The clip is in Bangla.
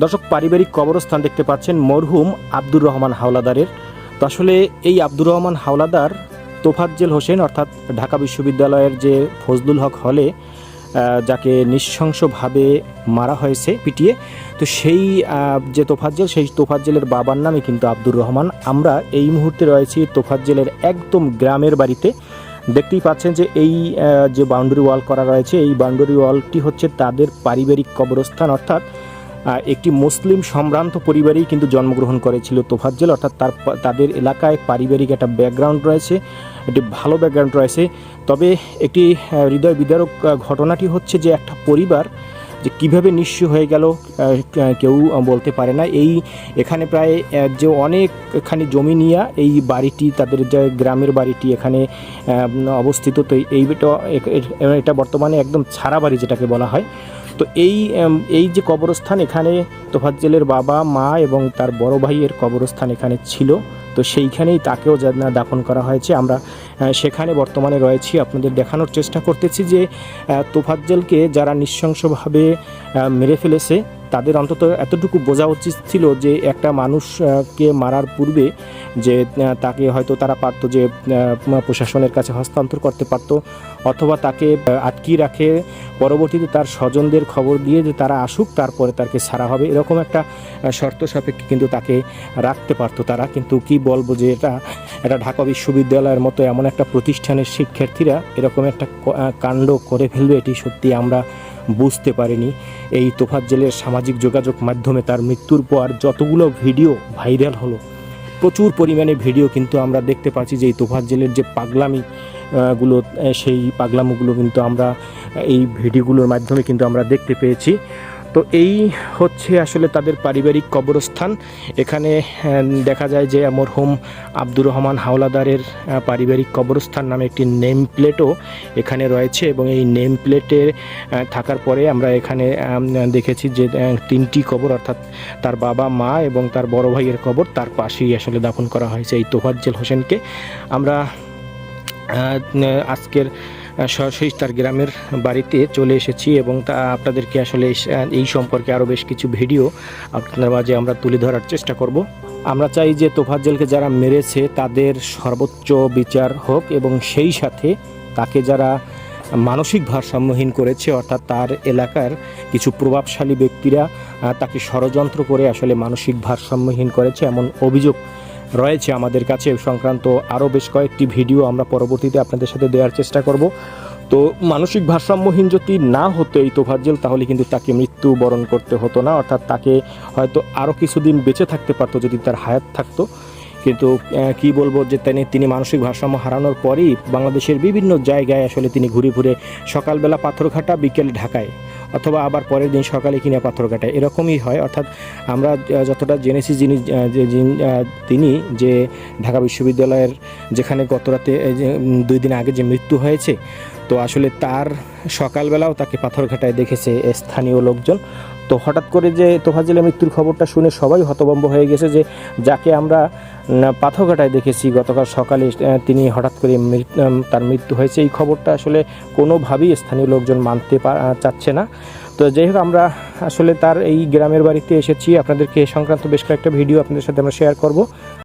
দর্শক, পারিবারিক কবরস্থান দেখতে পাচ্ছেন মরহুম আব্দুর রহমান হাওলাদারের। তো আসলে এই আব্দুর রহমান হাওলাদার তোফাজ্জেল হোসেন অর্থাৎ ঢাকা বিশ্ববিদ্যালয়ের যে ফজলুল হক হলে যাকে নৃশংসভাবে মারা হয়েছে পিটিয়ে, তো সেই যে তোফাজ্জেল, সেই তোফাজ্জেলের বাবার নামে কিন্তু আব্দুর রহমান। আমরা এই মুহূর্তে রয়েছি তোফাজ্জেলের একদম গ্রামের বাড়িতে। দেখতেই পাচ্ছেন যে এই যে বাউন্ডারি ওয়াল করা রয়েছে, এই বাউন্ডারি ওয়ালটি হচ্ছে তাদের পারিবারিক কবরস্থান। অর্থাৎ একটি মুসলিম সম্ভ্রান্ত পরিবারেই কিন্তু জন্মগ্রহণ করেছিল তোফাজ্জেল। অর্থাৎ তাদের এলাকায় পারিবারিক একটা ব্যাকগ্রাউন্ড রয়েছে, একটি ভালো ব্যাকগ্রাউন্ড রয়েছে। তবে একটি হৃদয় বিদারক ঘটনাটি হচ্ছে যে একটা পরিবার যে কীভাবে নিঃস্ব হয়ে গেল কেউ বলতে পারে না। এখানে প্রায় যে অনেকখানি জমি নিয়ে এই বাড়িটি, তাদের যে গ্রামের বাড়িটি এখানে অবস্থিত। তো এটা বর্তমানে একদম ছাড়া বাড়ি যেটাকে বলা হয়। তো এই যে কবরস্থান, এখানে তোফাজ্জেলের বাবা মা এবং তার বড় ভাইয়ের কবরস্থান এখানে ছিল। তো সেইখানেই তাকেও দাফন করা হয়েছে। আমরা সেখানে বর্তমানে রয়েছি, আপনাদের দেখানোর চেষ্টা করতেছি যে তোফাজ্জেলকে যারা নৃশংসভাবে মেরে ফেলেছে তাদের অন্তত এতটুকু বোঝা উচিত ছিল যে একটা মানুষকে মারার পূর্বে যে তাকে হয়তো তারা পারতো যে প্রশাসনের কাছে হস্তান্তর করতে পারতো, অথবা তাকে আটকিয়ে রাখে পরবর্তীতে তার স্বজনদের খবর দিয়ে যে তারা আসুক, তারপরে তাকে ছাড়া হবে, এরকম একটা শর্ত সাপেক্ষে কিন্তু তাকে রাখতে পারতো তারা। কিন্তু কি বলবো যে এটা ঢাকা বিশ্ববিদ্যালয়ের মতো এমন একটা প্রতিষ্ঠানের শিক্ষার্থীরা এরকম একটা কাণ্ড করে ফেলবে, এটি সত্যি আমরা বুঝতে পারিনি। এই তোফাজ্জেলের সামাজিক যোগাযোগ মাধ্যমে তার মৃত্যুর পর যতগুলো ভিডিও ভাইরাল হলো, প্রচুর পরিমাণে ভিডিও কিন্তু আমরা দেখতে পাচ্ছি যে এই তোফাজ্জেলের যে পাগলামিগুলো, সেই পাগলামিগুলো কিন্তু আমরা এই ভিডিওগুলোর মাধ্যমে কিন্তু আমরা দেখতে পেয়েছি। তো এই হচ্ছে আসলে তাদের পারিবারিক কবরস্থান। এখানে দেখা যায় যে মরহুম আব্দুর রহমান হাওলাদারের পারিবারিক কবরস্থান নামে একটি নেম প্লেটও এখানে রয়েছে, এবং এই নেম প্লেটে থাকার পরে আমরা এখানে দেখেছি যে 3টি কবর, অর্থাৎ তার বাবা মা এবং তার বড় ভাইয়ের কবর তার পাশেই আসলে দাফন করা হয়েছে এই তোফাজ্জেল হোসেনকে। আমরা আজকের সরাসরি তার গ্রামের বাড়িতে চলে এসেছি এবং আপনাদেরকে আসলে এই সম্পর্কে আরও বেশ কিছু ভিডিও আপনাদের মাঝে আমরা তুলে ধরার চেষ্টা করব। আমরা চাই যে তোফাজ্জেলকে যারা মেরেছে তাদের সর্বোচ্চ বিচার হোক, এবং সেই সাথে তাকে যারা মানসিক ভারসাম্যহীন করেছে, অর্থাৎ তার এলাকার কিছু প্রভাবশালী ব্যক্তিরা তাকে ষড়যন্ত্র করে আসলে মানসিক ভারসাম্যহীন করেছে, এমন অভিযোগ রয়েছে আমাদের কাছে। সংক্রান্ত আরও বেশ কয়েকটি ভিডিও আমরা পরবর্তীতে আপনাদের সাথে দেওয়ার চেষ্টা করব। তো মানসিক ভারসাম্যহীন যদি না হতো এই তোফাজ্জেল, তাহলে কিন্তু তাকে মৃত্যুবরণ করতে হতো না, অর্থাৎ তাকে হয়তো আরও কিছুদিন বেঁচে থাকতে পারতো যদি তার হায়াত থাকতো। কিন্তু কি বলবো যে তিনি মানসিক ভারসাম্য হারানোর পরই বাংলাদেশের বিভিন্ন জায়গায় আসলে তিনি ঘুরে ঘুরে সকালবেলা পাথরঘাটা, বিকেলে ঢাকায়, অথবা আবার পরের দিন সকালে কিনা পাথরঘাটায়, এরকমই হয়। অর্থাৎ আমরা যতটা জেনেছি তিনি যে ঢাকা বিশ্ববিদ্যালয়ের যেখানে গতরাতে 2 দিন আগে যে মৃত্যু হয়েছে, তো আসলে তার সকালবেলাও তাকে পাথরঘাটায় দেখেছে স্থানীয় লোকজন। তো হঠাৎ করে যে তোফাজ্জেলের মৃত্যুর খবরটা শুনে সবাই হতভম্ব হয়ে গেছে যে যাকে আমরা পাথরঘাটায় দেখেছি গতকাল সকালে, তিনি হঠাৎ করে তার মৃত্যু হয়েছে, এই খবরটা আসলে কোনোভাবেই স্থানীয় লোকজন মানতে চাচ্ছে না। তো যাই হোক, আমরা আসলে তার এই গ্রামের বাড়িতে এসেছি, আপনাদেরকে এ সংক্রান্ত বেশ কয়েকটা ভিডিও আপনাদের সাথে আমরা শেয়ার করব।